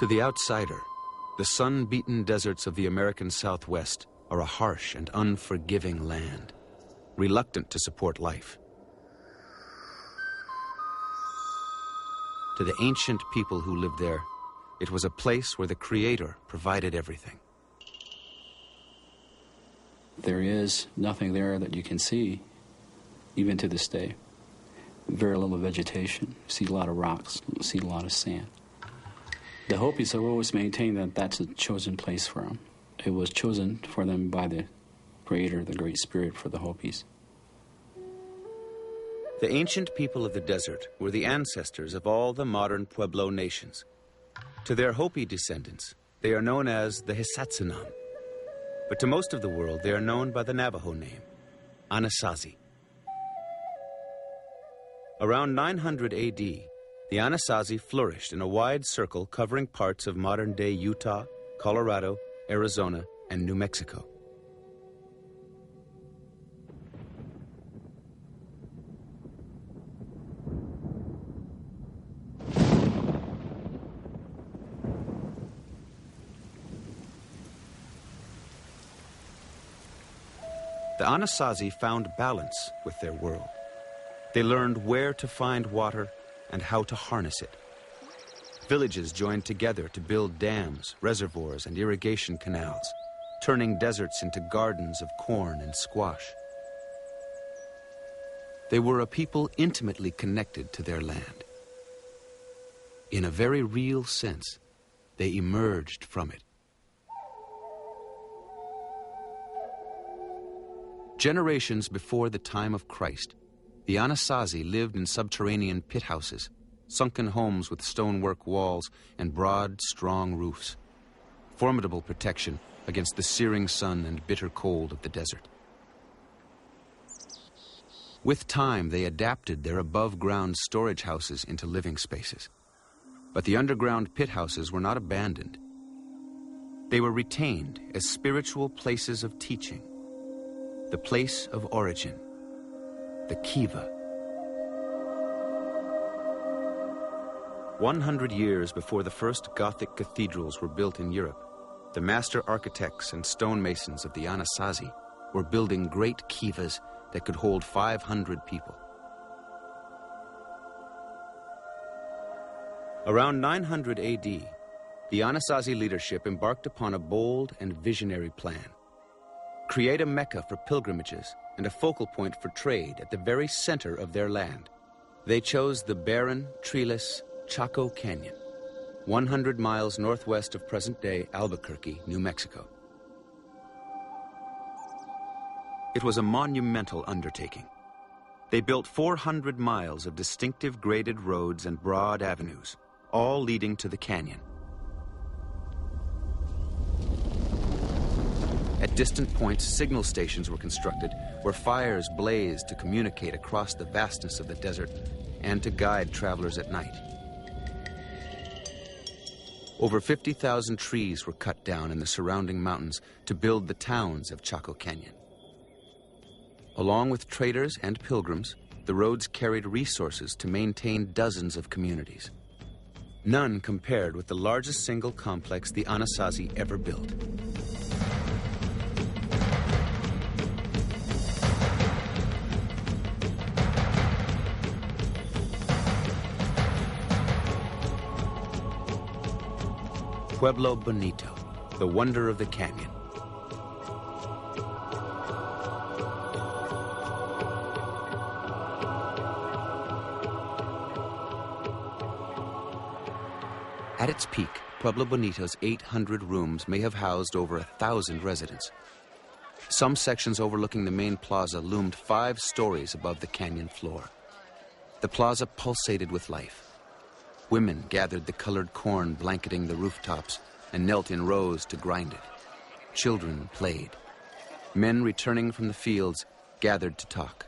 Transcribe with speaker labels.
Speaker 1: To the outsider, the sun-beaten deserts of the American Southwest are a harsh and unforgiving land, reluctant to support life. To the ancient people who lived there, it was a place where the Creator provided everything.
Speaker 2: There is nothing there that you can see, even to this day. Very little vegetation. You see a lot of rocks, you see a lot of sand. The Hopis have always maintained that that's a chosen place for them. It was chosen for them by the Creator, the Great Spirit, for the Hopis.
Speaker 1: The ancient people of the desert were the ancestors of all the modern Pueblo nations. To their Hopi descendants, they are known as the Hisatsinan. But to most of the world, they are known by the Navajo name, Anasazi. Around 900 AD, the Anasazi flourished in a wide circle covering parts of modern-day Utah, Colorado, Arizona, and New Mexico. The Anasazi found balance with their world. They learned where to find water and how to harness it. Villages joined together to build dams, reservoirs, and irrigation canals, turning deserts into gardens of corn and squash. They were a people intimately connected to their land. In a very real sense, they emerged from it. Generations before the time of Christ, the Anasazi lived in subterranean pit houses, sunken homes with stonework walls and broad, strong roofs. Formidable protection against the searing sun and bitter cold of the desert. With time, they adapted their above-ground storage houses into living spaces. But the underground pit houses were not abandoned. They were retained as spiritual places of teaching. The place of origin, the Kiva. 100 years before the first Gothic cathedrals were built in Europe, the master architects and stonemasons of the Anasazi were building great kivas that could hold 500 people. Around 900 AD, the Anasazi leadership embarked upon a bold and visionary plan. Create a Mecca for pilgrimages and a focal point for trade at the very center of their land. They chose the barren, treeless Chaco Canyon, 100 miles northwest of present-day Albuquerque, New Mexico. It was a monumental undertaking. They built 400 miles of distinctive graded roads and broad avenues, all leading to the canyon. At distant points, signal stations were constructed where fires blazed to communicate across the vastness of the desert and to guide travelers at night. Over 50,000 trees were cut down in the surrounding mountains to build the towns of Chaco Canyon. Along with traders and pilgrims, the roads carried resources to maintain dozens of communities. None compared with the largest single complex the Anasazi ever built. Pueblo Bonito, the wonder of the canyon. At its peak, Pueblo Bonito's 800 rooms may have housed over 1,000 residents. Some sections overlooking the main plaza loomed 5 stories above the canyon floor. The plaza pulsated with life. Women gathered the colored corn blanketing the rooftops and knelt in rows to grind it. Children played. Men returning from the fields gathered to talk.